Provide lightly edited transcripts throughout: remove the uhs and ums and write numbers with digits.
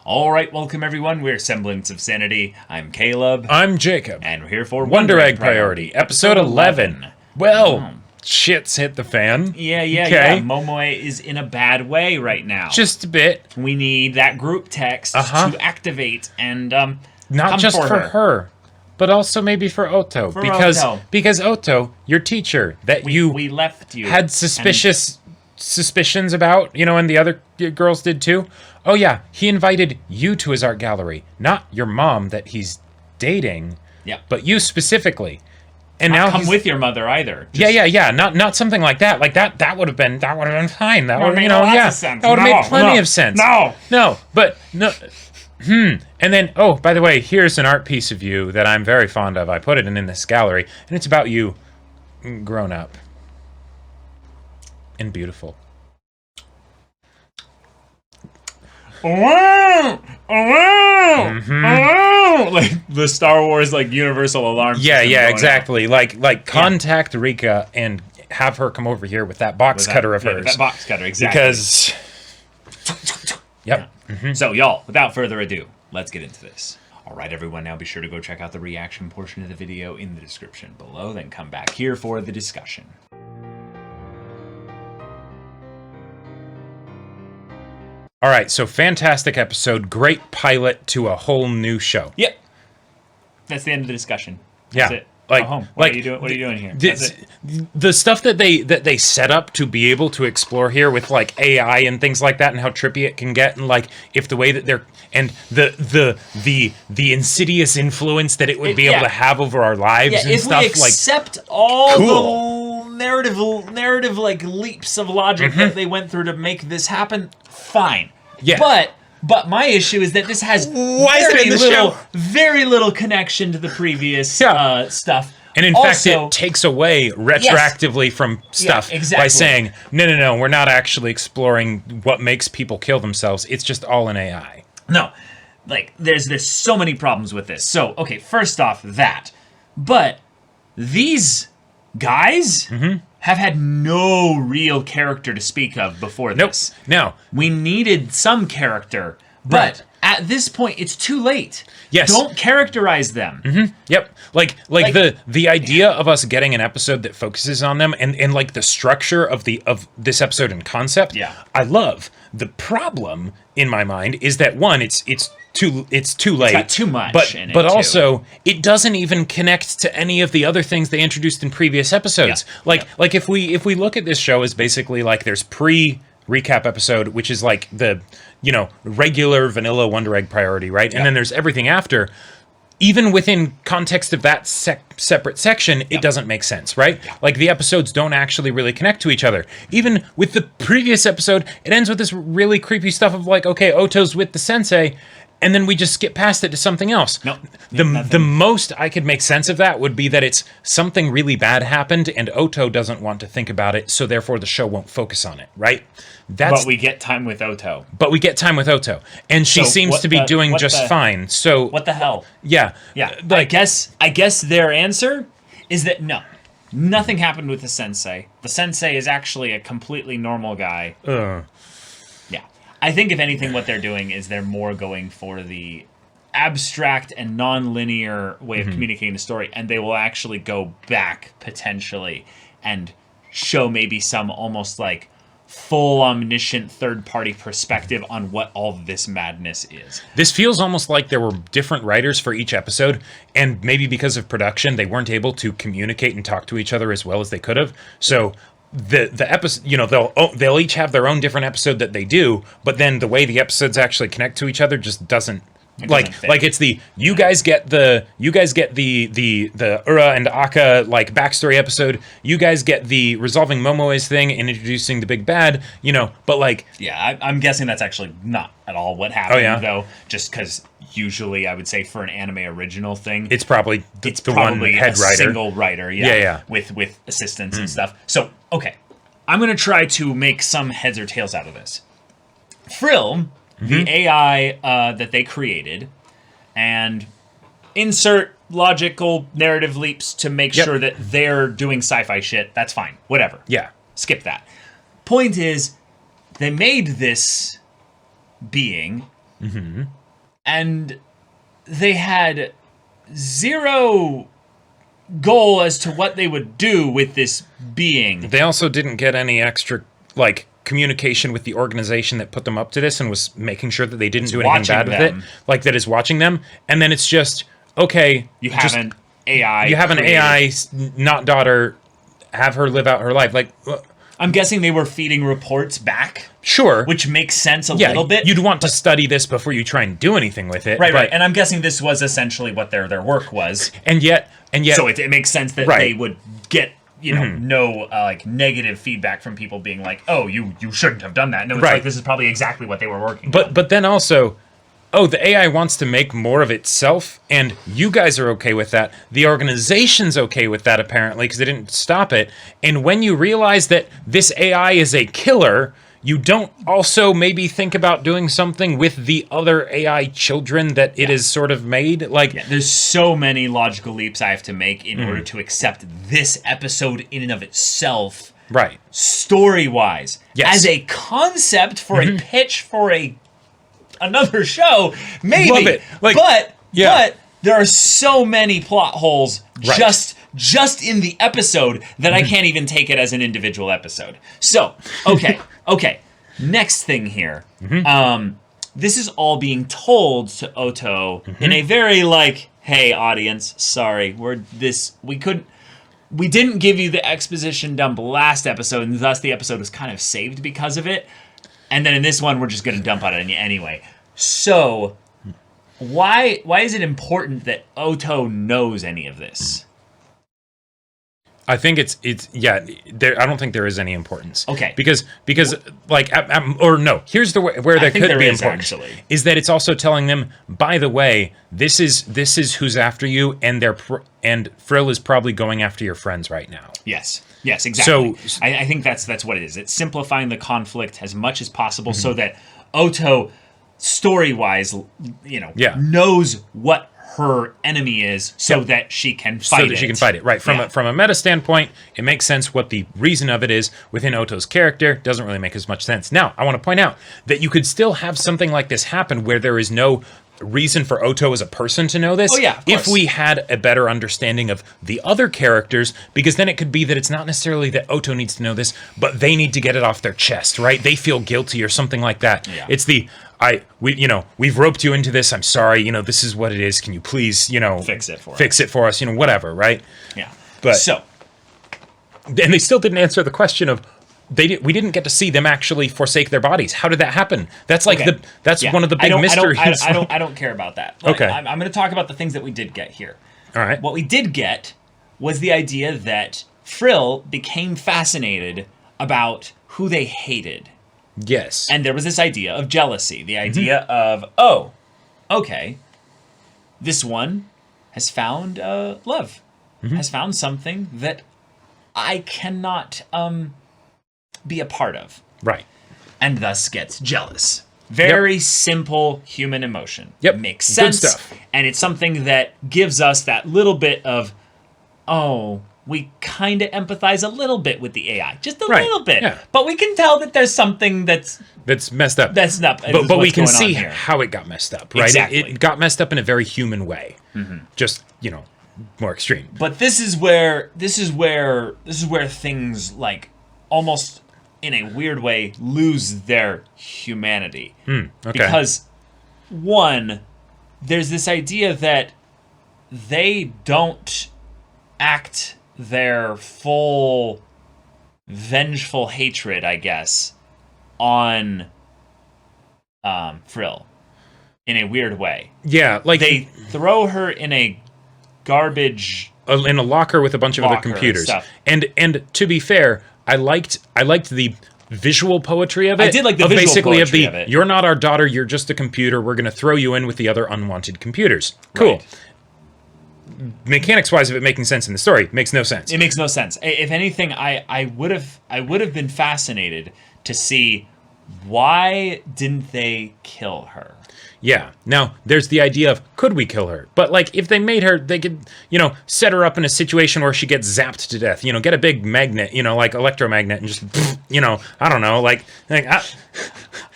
All right, welcome everyone. We're Semblance of Sanity. I'm Caleb. I'm Jacob. And we're here for Wonder Egg Priority, episode 11. Well, shit's hit the fan. Yeah. Momoe is in a bad way right now. Just a bit. We need that group text to activate and not come just for her, but also maybe for Oto. Because Oto, your teacher that we left you had suspicions about, and the other girls did too. Oh yeah, he invited you to his art gallery, not your mom that he's dating. Yeah. But you specifically. And not now come with your mother either. Yeah. Not something like that. Like that would have been fine. That would make sense. That would have made plenty of sense. No. And then, oh, by the way, here's an art piece of you that I'm very fond of. I put it in this gallery, and it's about you grown up and beautiful. Like the Star Wars universal alarm system. Yeah, exactly. Like contact Rika and have her come over here with that box cutter of hers. That box cutter, exactly. Because So y'all, without further ado, let's get into this. All right, everyone, now be sure to go check out the reaction portion of the video in the description below, then come back here for the discussion. All right, so fantastic episode, great pilot to a whole new show. Yep. That's the end of the discussion. That's it. Like, go home. What are you doing here? That's it. The stuff that they set up to be able to explore here with AI and things like that, and how trippy it can get, and if the way that they're and the insidious influence that it would be able to have over our lives and if stuff. We accept all the narrative leaps of logic that they went through to make this happen, fine. Yeah. But my issue is that this has very little connection to the previous stuff. And in fact, it takes away retroactively from stuff by saying, no, we're not actually exploring what makes people kill themselves. It's just all in AI. No, there's so many problems with this. So, okay, first off, that. But these guys have had no real character to speak of before this. No. We needed some character, but at this point, it's too late. Yes. Don't characterize them. Yep. The idea of us getting an episode that focuses on them and the structure of this episode and concept, I love. The problem in my mind is that one, it's too late. It's got too much in it, but also it doesn't even connect to any of the other things they introduced in previous episodes. If we look at this show as basically there's pre-recap episode, which is the regular vanilla Wonder Egg Priority, right? And then there's everything after. Even within context of that separate section, it doesn't make sense, right? The episodes don't actually really connect to each other. Even with the previous episode, it ends with this really creepy stuff of okay, Oto's with the sensei, and then we just skip past it to something else. The most I could make sense of that would be that it's something really bad happened, and Oto doesn't want to think about it, so therefore the show won't focus on it, right? But we get time with Oto. And she seems to be doing just fine. So what the hell? Yeah. I guess their answer is that nothing happened with the sensei. The sensei is actually a completely normal guy. Yeah. I think if anything, what they're doing is they're more going for the abstract and non-linear way of communicating the story, and they will actually go back potentially and show maybe some almost full omniscient third-party perspective on what all this madness is. This feels almost like there were different writers for each episode, and maybe because of production, they weren't able to communicate and talk to each other as well as they could have. So the episode, they'll each have their own different episode that they do, but then the way the episodes actually connect to each other just doesn't. It's you guys get the Ura and Akka backstory episode. You guys get the resolving Momoe's thing and introducing the big bad. But I'm guessing that's actually not at all what happened though. Just because usually I would say for an anime original thing, it's probably one head writer, single writer, with assistants and stuff. So okay, I'm gonna try to make some heads or tails out of this. Frill. The AI that they created, and insert logical narrative leaps to make sure that they're doing sci-fi shit. That's fine. Whatever. Yeah. Skip that. Point is, they made this being And they had zero goal as to what they would do with this being. They also didn't get any extra, like, communication with the organization that put them up to this and was making sure that they didn't do anything bad with it. Like, that is watching them. And then it's just, okay. You have an AI. You have an AI, not daughter, have her live out her life. Like, I'm guessing they were feeding reports back. Sure. Which makes sense a little bit. You'd want to study this before you try and do anything with it. Right. And I'm guessing this was essentially what their work was. And yet... So it makes sense that they would get, no like negative feedback from people being like, oh, you shouldn't have done that. No, it's like, this is probably exactly what they were working on. But then also... Oh, the AI wants to make more of itself, and you guys are okay with that. The organization's okay with that, apparently, because they didn't stop it. And when you realize that this AI is a killer, you don't also maybe think about doing something with the other AI children that it is sort of made? Like, there's so many logical leaps I have to make in order to accept this episode in and of itself. Right. Story-wise. Yes. As a concept for a pitch for another show, maybe. Love it. Like, but there are so many plot holes just in the episode that I can't even take it as an individual episode. So, okay. Next thing here. This is all being told to Oto in a very like, hey audience, sorry, we didn't give you the exposition dump last episode, and thus the episode was kind of saved because of it. And then in this one, we're just going to dump on it anyway. So, why is it important that Oto knows any of this? I think it's I don't think there is any importance. Okay. Because like or no, here's the where there could be importance. Actually. Is that it's also telling them, by the way, this is who's after you, and and Frill is probably going after your friends right now. Yes, exactly. So I think that's what it is. It's simplifying the conflict as much as possible so that Oto, story-wise, knows what her enemy is so that she can fight it. So that she can fight it, right. From a meta standpoint, it makes sense what the reason of it is. Within Oto's character, doesn't really make as much sense. Now, I want to point out that you could still have something like this happen where there is no reason for Oto as a person to know this. Oh, yeah, of course. If we had a better understanding of the other characters, because then it could be that it's not necessarily that Oto needs to know this, but they need to get it off their chest, right? They feel guilty or something like that. Yeah. It's we've roped you into this. I'm sorry. This is what it is. Can you please, fix it for us, whatever, right? Yeah. But and they still didn't answer the question of we didn't get to see them actually forsake their bodies. How did that happen? That's like one of the big mysteries. I don't care about that. Like, okay. I'm going to talk about the things that we did get here. All right. What we did get was the idea that Frill became fascinated about who they hated. Yes. And there was this idea of jealousy. The idea of, this one has found love. Has found something that I cannot be a part of. Right. And thus gets jealous. Very simple human emotion. Yep. Makes sense. Good stuff. And it's something that gives us that little bit of, we kind of empathize a little bit with the AI. Just a little bit. Yeah. But we can tell that there's something that's messed up. That's up. But we can see how it got messed up, right? Exactly. It got messed up in a very human way. Just, more extreme. But this is where things like almost in a weird way lose their humanity. Okay. Because one, there's this idea that they don't act their full vengeful hatred, I guess, on Frill in a weird way. Yeah, like they throw her in a garbage in a locker with a bunch of other computers. And to be fair, I liked the visual poetry of it. I did like the visual poetry of it. You're not our daughter, you're just a computer. We're going to throw you in with the other unwanted computers. Cool. Right. Mechanics-wise of it making sense in the story, makes no sense. It makes no sense. If anything, I would have been fascinated to see why didn't they kill her. Yeah. Now, there's the idea of, could we kill her? But, like, if they made her, they could, set her up in a situation where she gets zapped to death. Get a big magnet, like electromagnet and just, I don't know,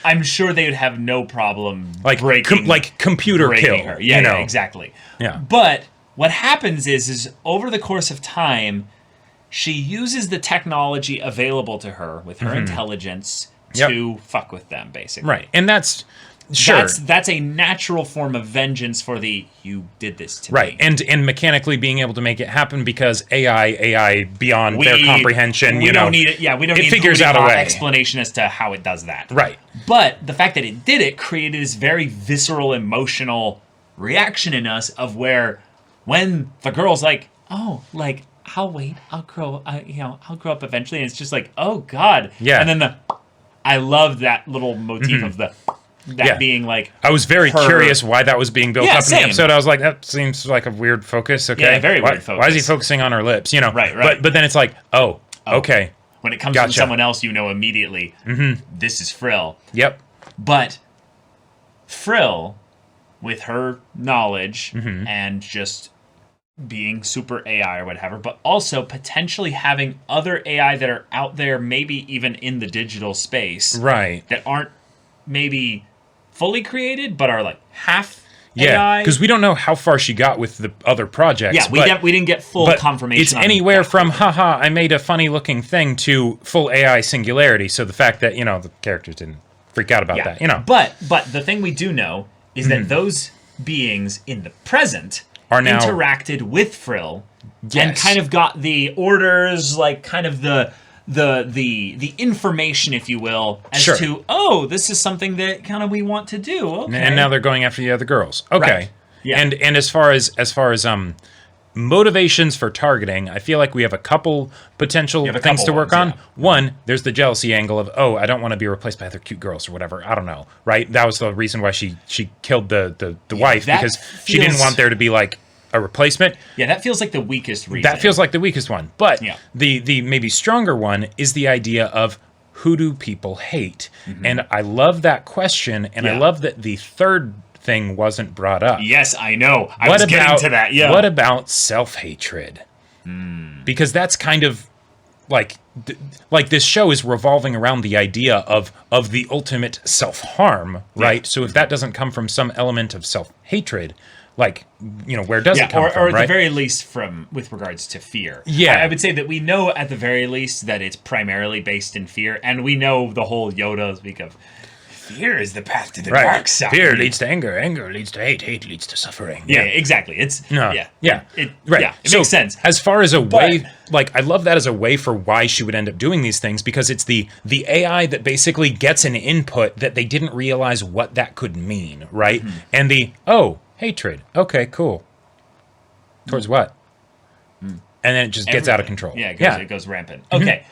I'm sure they would have no problem like breaking, computer breaking kill. her. Yeah, you know? yeah, exactly. Yeah. But what happens is over the course of time, she uses the technology available to her with her intelligence to fuck with them, basically. Right, and that's sure. That's a natural form of vengeance for the you did this to Right, me. and mechanically being able to make it happen because AI beyond their comprehension. We don't need it. Yeah, we don't need figures out a way. explanation as to how it does that. Right, but the fact that it did it created this very visceral, emotional reaction in us of where when the girl's like, oh, like I'll wait, I'll grow up eventually, and it's just like, oh God, yeah, and then I love that little motif of that being like. I was very curious why that was being built up in the episode. I was like, that seems like a weird focus. Okay, yeah, very weird focus. Why is he focusing on her lips? You know, right. But then it's like, oh, okay. When it comes from someone else, you know immediately this is Frill. Yep. But Frill, with her knowledge and just being super AI or whatever, but also potentially having other AI that are out there, maybe even in the digital space, right? That aren't maybe fully created, but are like half AI. Because we don't know how far she got with the other projects. Yeah, we didn't get full confirmation. It's anywhere from haha, I made a funny looking thing to full AI singularity. So the fact that the characters didn't freak out about that, But the thing we do know is that those beings in the present are now interacted with Frill and kind of got the orders, like kind of the information, if you will, as to, oh, this is something that kind of we want to do. Okay. And now they're going after the other girls. Okay. Right. Yeah. And as far as motivations for targeting, I feel like we have a couple potential things to work on. One, there's the jealousy angle of, oh, I don't want to be replaced by other cute girls or whatever. I don't know, right? That was the reason why she killed the wife, because she didn't want there to be like a replacement. Yeah, that feels like the weakest reason. That feels like the weakest one. But the maybe stronger one is the idea of who do people hate? And I love that question, and I love that the third thing wasn't brought up. Yes, I know. I was getting to that. Yeah. What about self-hatred? Because that's kind of like this show is revolving around the idea of the ultimate self-harm, right? So if that doesn't come from some element of self-hatred, like, where does it come from, or at right? the very least with regards to fear. Yeah. I would say that we know at the very least that it's primarily based in fear, and we know the whole Yoda speak of fear is the path to the dark side. Fear leads to anger, anger leads to hate, hate leads to suffering. Yeah, exactly. It makes sense. As far as a way, like, I love that as a way for why she would end up doing these things, because it's the AI that basically gets an input that they didn't realize what that could mean, right? And hatred. Okay, cool. Towards what? And then it just gets out of control. Yeah, it goes rampant. Okay.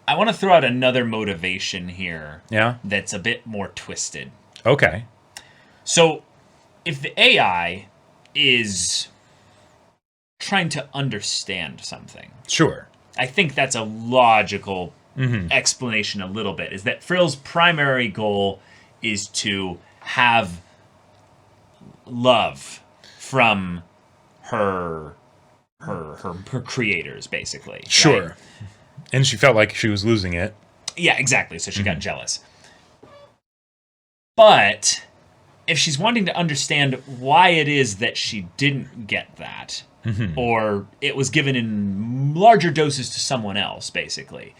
I want to throw out another motivation here. Yeah. That's a bit more twisted. Okay. So, if the AI is trying to understand something. Sure. I think that's a logical explanation a little bit, is that Frill's primary goal is to have love from her creators, basically. Sure. Right? And she felt like she was losing it. Yeah, exactly. So she got jealous. But if she's wanting to understand why it is that she didn't get that, or it was given in larger doses to someone else, basically,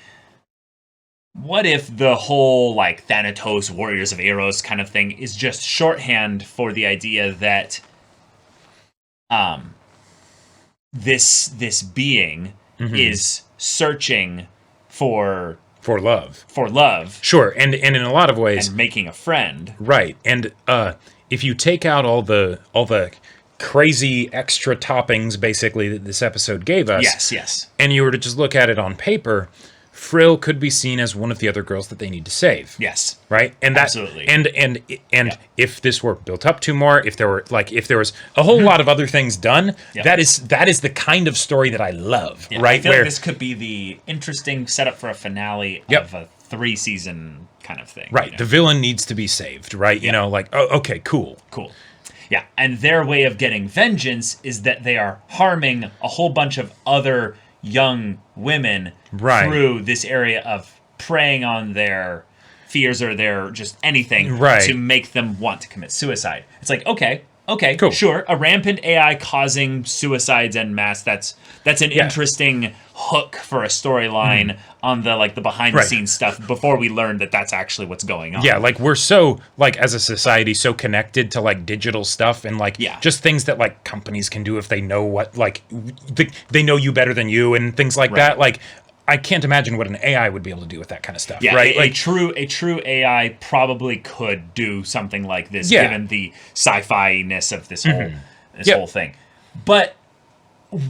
what if the whole, like, Thanatos, Warriors of Eros kind of thing is just shorthand for the idea that this being is searching for love. Sure, and in a lot of ways, and making a friend. Right. And if you take out all the crazy extra toppings basically that this episode gave us. Yes. And you were to just look at it on paper, Frill could be seen as one of the other girls that they need to save. Yes. Right? And that, absolutely. And if this were built up to more, if there was a whole lot of other things done, that is the kind of story that I love. Yeah, right? I feel like this could be the interesting setup for a finale of a 3-season kind of thing. Right. The villain needs to be saved, right? Okay, cool. Yeah. And their way of getting vengeance is that they are harming a whole bunch of other young women through this area of preying on their fears or their just anything Right. to make them want to commit suicide. It's like, okay, Cool. sure, a rampant AI causing suicides en masse. That's an interesting hook for a storyline on the behind the scenes stuff before we learn that that's actually what's going on. Yeah, like we're so as a society so connected to digital stuff and just things that companies can do if they know what they know you better than you and things like that. I can't imagine what an AI would be able to do with that kind of stuff. Yeah, right? A true AI probably could do something like this, given the sci-fi-ness of this whole thing. But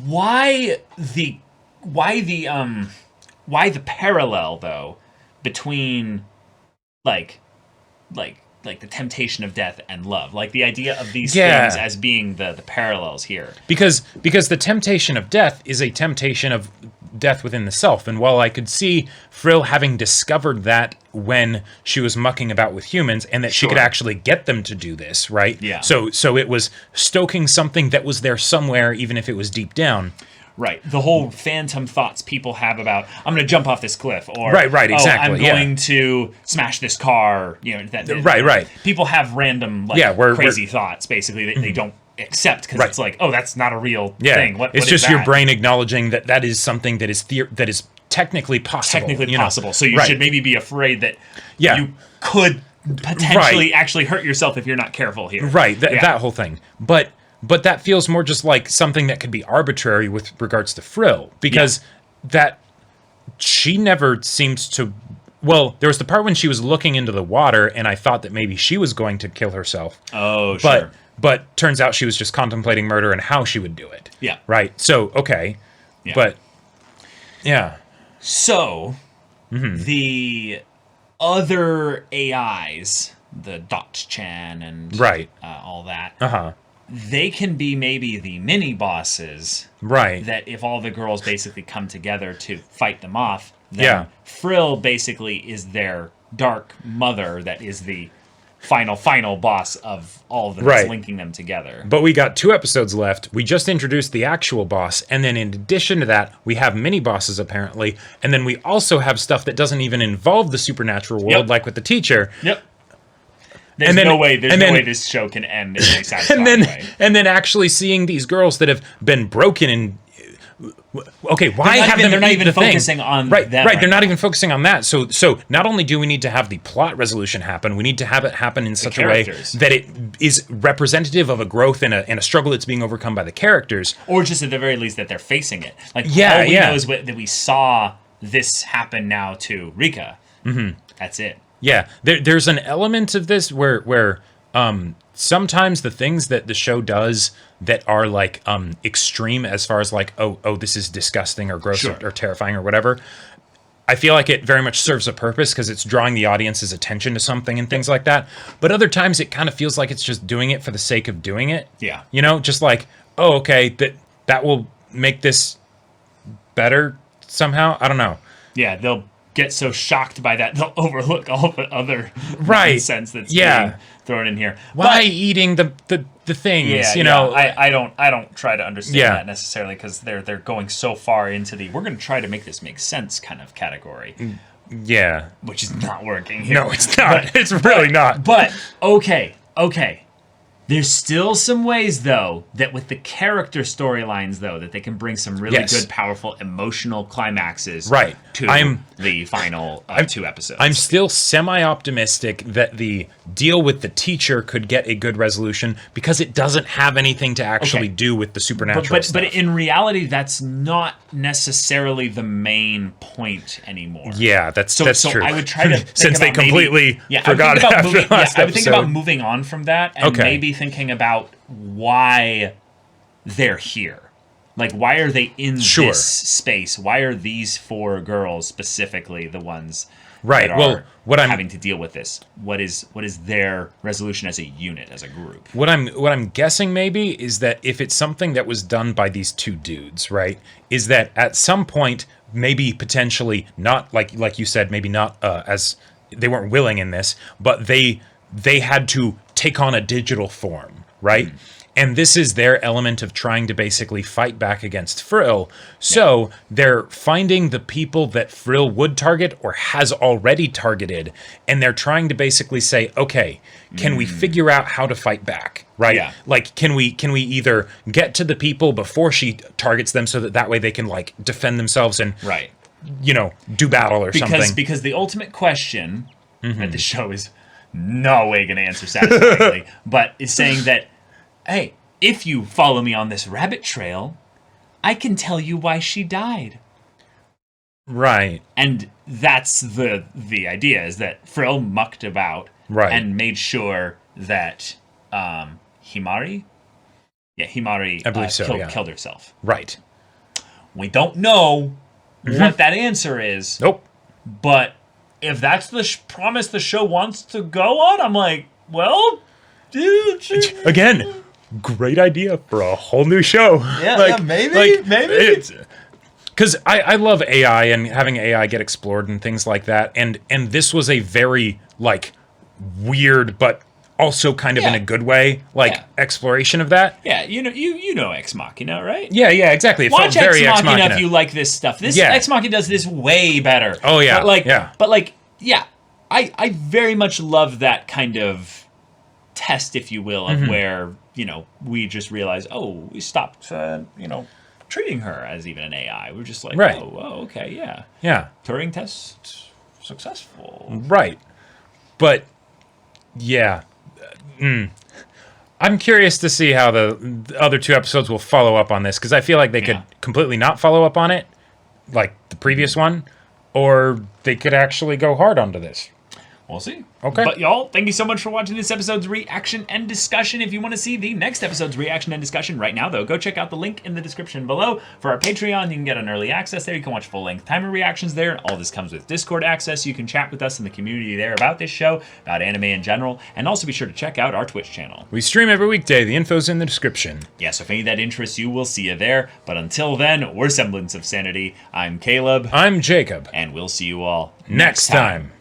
why the parallel though between the temptation of death and love, the idea of these things as being the parallels here? Because the temptation of death is a temptation of death within the self, and while I could see Frill having discovered that when she was mucking about with humans, and that she could actually get them to do this, right? Yeah. So it was stoking something that was there somewhere, even if it was deep down. Right. The whole phantom thoughts people have about, I'm going to jump off this cliff, or right, exactly. I'm going to smash this car. Right. People have random crazy thoughts, basically, that they don't accept because it's like, oh, that's not a real thing. It's just your brain acknowledging that is something that is technically possible. Possible. So you should maybe be afraid that you could potentially actually hurt yourself if you're not careful here. Right. That whole thing. But that feels more just like something that could be arbitrary with regards to Frill, because that she never seems to. Well, there was the part when she was looking into the water, and I thought that maybe she was going to kill herself. Oh, sure. But turns out she was just contemplating murder and how she would do it. Yeah. Right? So, okay. Yeah. But, yeah. So, the other AIs, the Dot-chan and all that, they can be maybe the mini-bosses. Right. That if all the girls basically come together to fight them off, then Frill basically is their dark mother that is the final boss of all of them, that's linking them together. But we got 2 episodes left. We just introduced the actual boss, and then in addition to that, we have mini bosses apparently, and then we also have stuff that doesn't even involve the supernatural world, like with the teacher. Yep. There's no way this show can end in a satisfying way. And then actually seeing these girls that have been broken and okay, why have them? They're not even focusing on that. Right. They're not now. even focusing on that. So not only do we need to have the plot resolution happen, we need to have it happen in such a way that it is representative of a growth and a struggle that's being overcome by the characters, or just at the very least that they're facing it. All we know is that we saw this happen now to Rika. That's it. Yeah, there's an element of this where sometimes the things that the show does that are extreme as far as oh this is disgusting or gross or terrifying or whatever, I feel like it very much serves a purpose because it's drawing the audience's attention to something and things like that. But other times it kind of feels like it's just doing it for the sake of doing it. Yeah. Just oh, okay, that will make this better somehow. I don't know. Yeah, they'll get so shocked by that they'll overlook all the other nonsense that's being thrown in here. Why eating the things? I don't try to understand that necessarily because they're going so far into the we're going to try to make this make sense kind of category. Yeah, which is not working here. No, it's not. It's really not. But okay. There's still some ways, though, that with the character storylines, though, that they can bring some really good, powerful, emotional climaxes to the final 2 episodes. I'm still semi-optimistic that the deal with the teacher could get a good resolution because it doesn't have anything to actually do with the supernatural stuff. But in reality, that's not necessarily the main point anymore. Yeah, that's true. I would try to since they completely forgot after the last I would think episode. about moving on from that and maybe thinking about why they're here. Why are they in this space? Why are these 4 girls specifically the ones that are having to deal with this? What is their resolution as a unit, as a group? What I'm guessing maybe is that if it's something that was done by these 2 dudes, right, is that at some point, maybe potentially not like you said, maybe not as they weren't willing in this, but they had to take on a digital form, right? And this is their element of trying to basically fight back against Frill. So they're finding the people that Frill would target or has already targeted, and they're trying to basically say, okay, can we figure out how to fight back? Right? Yeah. Like, can we either get to the people before she targets them so that way they can like defend themselves and Right. Do battle or something? Because the ultimate question that the show is no way going to answer satisfactorily, but is saying that, hey, if you follow me on this rabbit trail, I can tell you why she died. Right. And that's the idea, is that Frill mucked about and made sure that Himari I believe so, killed herself. Right. We don't know what that answer is. Nope. But if that's the promise the show wants to go on, I'm like, well, dude. Again, great idea for a whole new show. Yeah, maybe. Because I love AI and having AI get explored and things like that. And this was a very, like, weird, but also kind of in a good way, exploration of that. Yeah, you know Ex Machina, right? Yeah, exactly. It Watch felt very Ex Machina if you like this stuff. Ex Machina does this way better. Oh, yeah. I very much love that kind of test, if you will, of where, we just realize, we stopped, treating her as even an AI. We're just like, okay, yeah. Yeah. Turing test successful. Right. But, yeah. I'm curious to see how the other two episodes will follow up on this, because I feel like they could completely not follow up on it, like the previous one, or they could actually go hard onto this. We'll see. Okay. But y'all, thank you so much for watching this episode's reaction and discussion. If you want to see the next episode's reaction and discussion right now, though, go check out the link in the description below. For our Patreon, you can get an early access there. You can watch full-length timer reactions there. All this comes with Discord access. You can chat with us in the community there about this show, about anime in general, and also be sure to check out our Twitch channel. We stream every weekday. The info's in the description. Yeah, so if any of that interests you, we'll see you there. But until then, we're Semblance of Sanity. I'm Caleb. I'm Jacob. And we'll see you all next time.